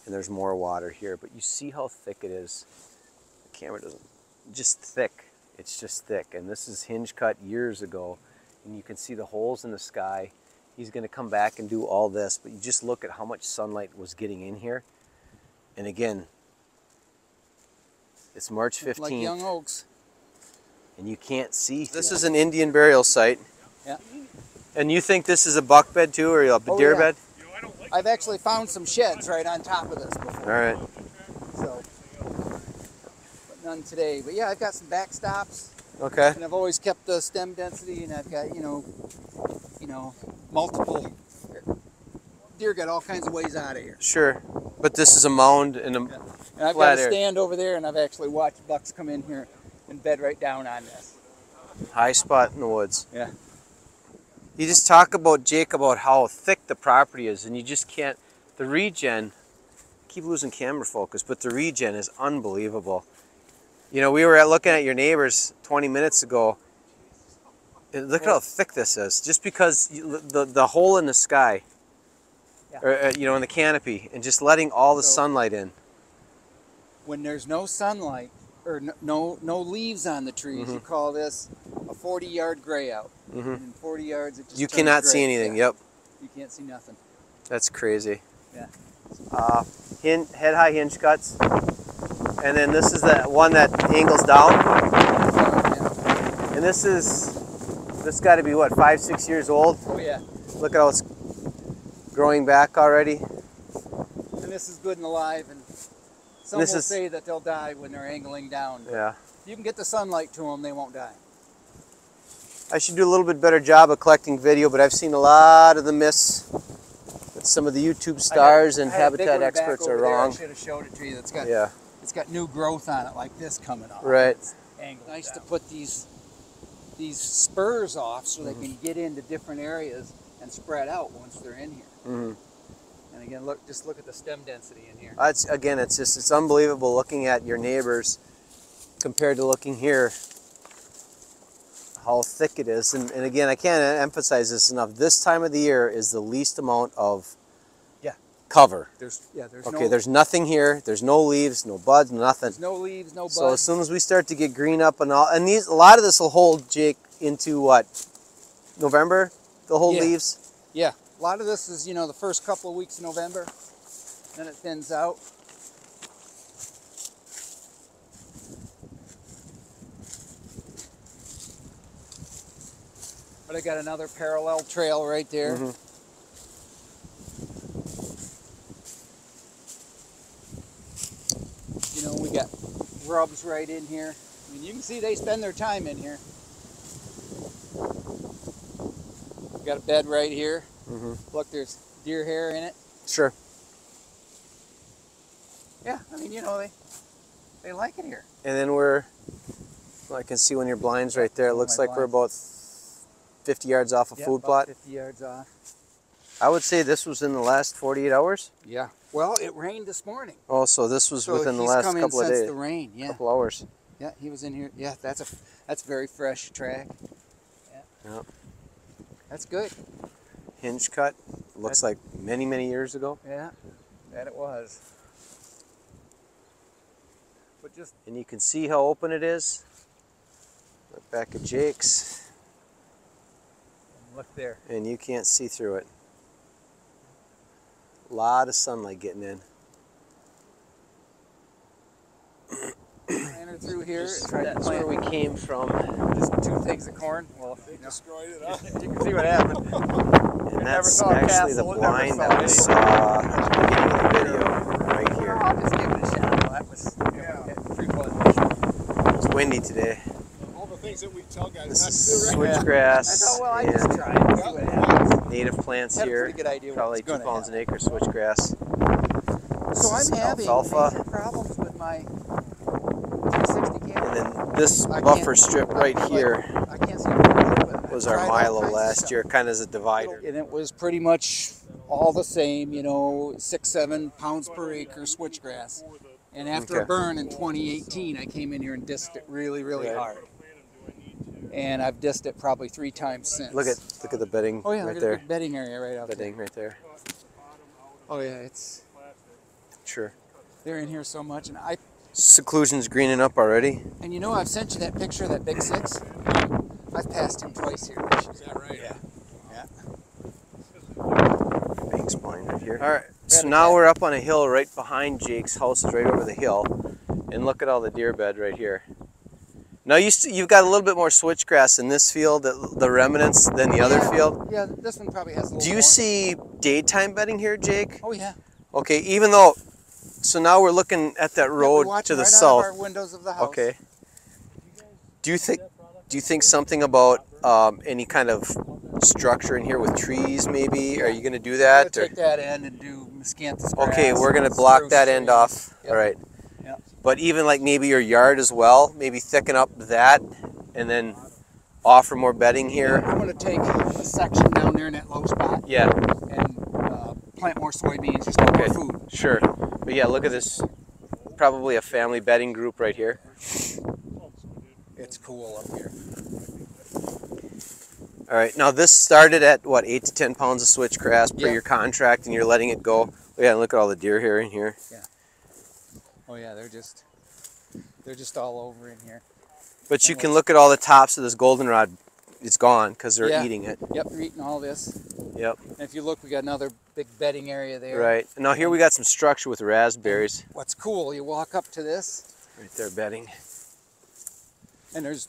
and there's more water here. But you see how thick it is. The camera doesn't. Just thick. It's just thick. And this is hinge cut years ago, and you can see the holes in the sky. He's going to come back and do all this, but you just look at how much sunlight was getting in here. And again, it's March 15th. Like young oaks. And you can't see. This is an Indian burial site. Yeah. And you think this is a buck bed too, or a Oh, deer yeah. bed? I've actually found some sheds right on top of this All before. right. So, but none today. But yeah, I've got some backstops, Okay. and I've always kept the stem density, and I've got multiple. Deer got all kinds of ways out of here. Sure. But this is a mound and a. And I've Flat got a area. stand over there, and I've actually watched bucks come in here and bed right down on this. High spot in the woods. Yeah. You just talk about, Jake, about how thick the property is, and you just can't. The regen, keep losing camera focus, but the regen is unbelievable. You know, we were looking at your neighbors 20 minutes ago. And look at how thick this is. Just because the hole in the sky, Yeah. or, in the canopy, and just letting all the So- sunlight in. When there's no sunlight or no leaves on the trees, you call this a 40-yard gray out. Mhm. And in 40 yards, it just You turns cannot gray. see anything. Yeah. Yep. You can't see nothing. That's crazy. Yeah. Head high hinge cuts. And then this is the one that angles down. Yeah. And this got to be what, 5-6 years old? Oh yeah. Look at how it's growing back already. And this is good and alive, and some This will is- say that they'll die when they're angling down. But Yeah. if you can get the sunlight to them, they won't die. I should do a little bit better job of collecting video, but I've seen a lot of the myths that some of the YouTube stars and I had a big habitat one back experts are over there. wrong. I should have showed it to you. That's got Yeah. it's got new growth on it, like this coming off. Right. It's angled nice to put these spurs off so they Mm-hmm. can get into different areas and spread out once they're in here. hmm And again, just look at the stem density in here. It's unbelievable looking at your neighbors compared to looking here, how thick it is. And again, I can't emphasize this enough. This time of the year is the least amount of Yeah. cover. There's Okay, there's nothing here. There's no leaves, no buds, nothing. no leaves, no buds. So as soon as we start to get green up and all, and a lot of this will hold, Jake, into what, November? They'll hold Yeah. leaves. Yeah, a lot of this is, the first couple of weeks of November, then it thins out. But I got another parallel trail right there. Mhm. We got grubs right in here. I mean, you can see they spend their time in here. Got a bed right here. Mhm. Look, there's deer hair in it. Sure. Yeah, I mean, they like it here. And then I can see one of your blinds right there. It looks my like we're about 50 yards off a Yeah, food about plot. 50 yards off. I would say this was in the last 48 hours. Yeah. Well, it rained this morning. Oh, so this was So within the he's last come in couple of since days, the rain. Yeah. couple hours. Yeah, he was in here. Yeah, that's very fresh track. Yeah. Yep. That's good. Hinge cut. Looks like many years ago. Yeah, that it was. But just And you can see how open it is. Look back at Jake's, look there. and you can't see through it. A lot of sunlight getting in. Ran her through here. Tried to That's where plant we came from. just 2 things of corn. Well, you know, Destroyed it, huh? you can see what happened. And never that's saw a actually the castle, never blind saw that we saw at the beginning of the video, right here. I'll just give it a shot. Well, that was pretty fun. It's windy today. All the things that we tell guys This not is to do, right? I switchgrass thought, well, I just and tried it. See what happens. native plants Had a here. pretty good idea what Probably was 2 gonna pounds an acre switchgrass. So This is I'm having alfalfa. major problems with my 360 camera. And then this I buffer can't- strip right like, here I can't see what it was our Milo last year, kind of as a divider. And it was pretty much all the same, you know, 6-7 pounds per acre switchgrass. And after a Okay. burn in 2018, I came in here and dissed it really Right. hard. And I've dissed it probably 3 times since. Look at the bedding oh yeah, right look at there. the big bedding area right out there. Bedding right there. Oh yeah, it's Sure. they're in here so much, and I Seclusion's greening up already. and you know I've sent you that picture of that big 6. I've passed him twice here. Is that right? Yeah. Big spline right here. All right, so now we're up on a hill right behind Jake's house, is right over the hill, and look at all the deer bed right here. Now you've got a little bit more switchgrass in this field, the remnants, than the other field. Yeah, this one probably has a little Do you more. see daytime bedding here, Jake? Oh yeah. Okay, even though, so now we're looking at that Yeah, we road watch to them the right south. Out of our windows of the house. Okay. Do you think something about any kind of structure in here with trees, maybe? Are you going to do We're that? gonna Or? take that end and do miscanthus grass. Okay, we're going to and block spruce that end trees. off. Yep. All right. Yep. But even like maybe your yard as well, maybe thicken up that and then offer more bedding here. I'm going to take a section down there in that low spot Yeah, and plant more soybeans, just more Okay. food. sure. But yeah, look at this. Probably a family bedding group right here. It's cool up here. All right, now this started at what, 8 to 10 pounds of switchgrass per Yeah. your contract, and you're letting it go. Oh, yeah, look at all the deer here in here. Oh yeah, they're just all over in here. But you can look at all the tops of this goldenrod. It's gone because they're Yeah. eating it. Yep, they're eating all this. Yep. And if you look, we got another big bedding area there. Right. And now here we got some structure with raspberries. What's cool, you walk up to this, Right there, bedding. and there's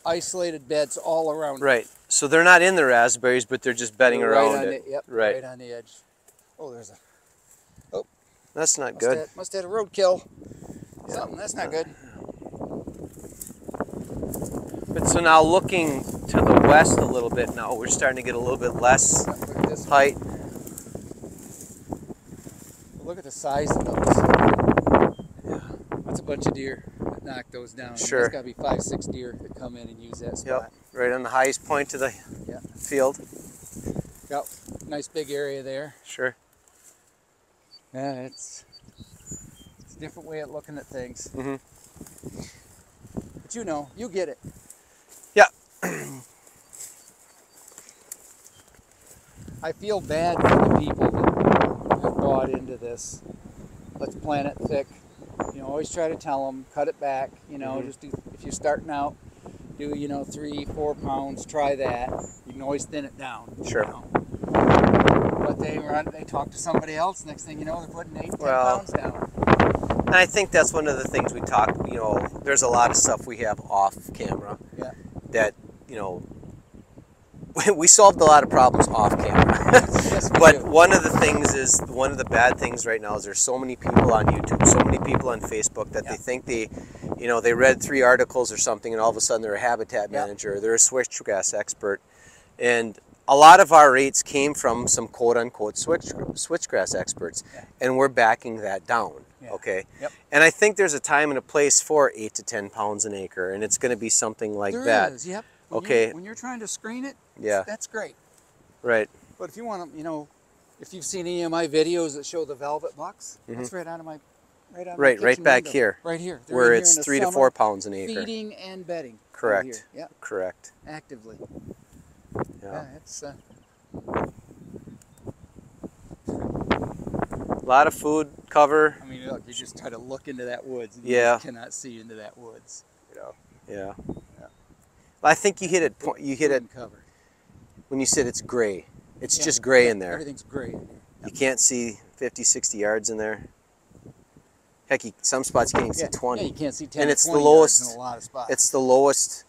isolated beds all around. Right. So they're not in the raspberries, but they're just bedding Right around on it. the, yep, Right. right on the edge. Oh, there's a That's not good. must have had a roadkill. Something that's not good. But so now looking to the west a little bit now, we're starting to get a little bit less Look at this. height. Look at the size of those. Yeah, that's a bunch of deer that knocked those down. Sure. There's got to be 5-6 deer that come in and use that spot. Yep. Right on the highest point of the Yeah. field. Yep. Nice big area there. Sure. Yeah, it's a different way of looking at things. Mhm. But you know, you get it. Yeah. I feel bad for the people that have bought into this. Let's plant it thick. You know, always try to tell them, cut it back. You know, Mhm. just do, if you're starting out, do 3-4 pounds. Try that. You can always thin it down. you Sure. know. But they talk to somebody else. Next thing you know, they're putting 8-10 Well, pounds down. And I think that's one of the things we talk, there's a lot of stuff we have off camera Yeah. that, we solved a lot of problems off camera. Yes, we But do. one of the bad things right now is there's so many people on YouTube, so many people on Facebook that they think they read 3 articles or something and all of a sudden they're a habitat Yeah. manager, they're a switchgrass expert. And a lot of our rates came from some quote-unquote switchgrass experts, and we're backing that down, Yeah. okay? Yep. And I think there's a time and a place for 8 to 10 pounds an acre, and it's going to be something like There that. is, yep. Okay. When you're trying to screen it, Yeah. that's great. Right. But if you want to, if you've seen any of my videos that show the velvet bucks, that's right out of my, right out of my Right kitchen back window. here. Right here. They're Where in here it's in the 3 to summer, 4 pounds an acre. feeding and bedding. Correct. Right here. Yeah, Correct. actively. Yeah. Yeah, it's A lot of food cover. I mean, look, you just try to look into that woods. And Yeah. You just cannot see into that woods. Yeah. I think you hit it. You hit it Food and cover. when you said it's gray. It's Yeah, just gray yeah, in there. Everything's gray in here. You can't see 50, 60 yards in there. Heck, some spots you can't even see Yeah, 20. yeah, you can't see 10 And to it's the 20 yards lowest. in a lot of spots. It's the lowest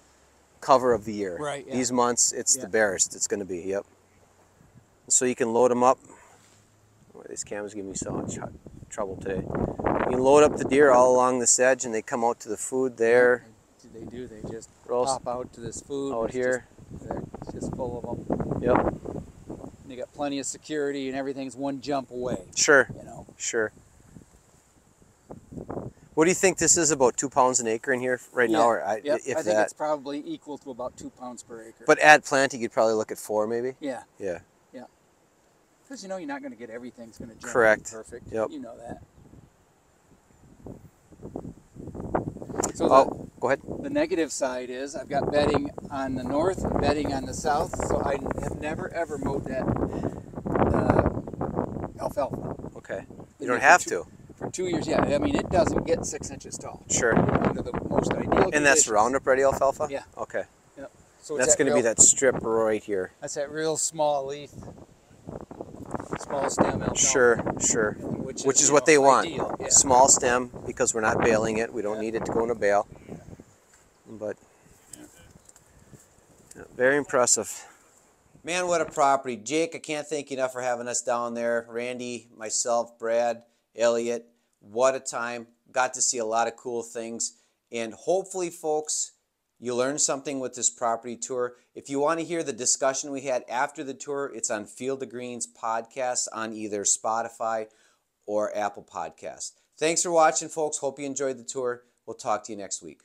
cover of the year. Right, yeah. These months, it's Yeah. the barest it's going to be. Yep. So you can load them up. Boy, this camera's giving me so much trouble today. You can load up the deer all along this edge, and they come out to the food there. They do. They just Roast pop out to this food. out It's here. It's just full of them. Yep. And they got plenty of security, and everything's one jump away. Sure. Sure. What do you think this is, about 2 pounds an acre in here right now, or Yep. if I think that? it's probably equal to about 2 pounds per acre. But at planting, you'd probably look at 4, maybe. yeah, Yeah. because you're not going to get everything's going to jump Correct. perfect. Yep. You know that. So Oh, go ahead. the negative side is I've got bedding on the north and bedding on the south, so I have never ever mowed that alfalfa. Okay. You Been don't there have for to. For 2 years, yeah. I mean, it doesn't get 6 inches tall. Sure. Under the most ideal And that's conditions. Roundup Ready alfalfa? Yeah. Okay. Yep. So it's That's going to be real- that strip right here. That's that real small leaf, small stem alfalfa. Sure. Which Which is you what know, they want. ideal, yeah. Small stem, because we're not baling it. We don't Yeah. need it to go in a bale. But yeah, very impressive. Man, what a property. Jake, I can't thank you enough for having us down there. Randy, myself, Brad, Elliot, what a time. Got to see a lot of cool things. And hopefully, folks, you learned something with this property tour. If you want to hear the discussion we had after the tour, it's on Field of Greens podcast on either Spotify or Apple Podcasts. Thanks for watching, folks. Hope you enjoyed the tour. We'll talk to you next week.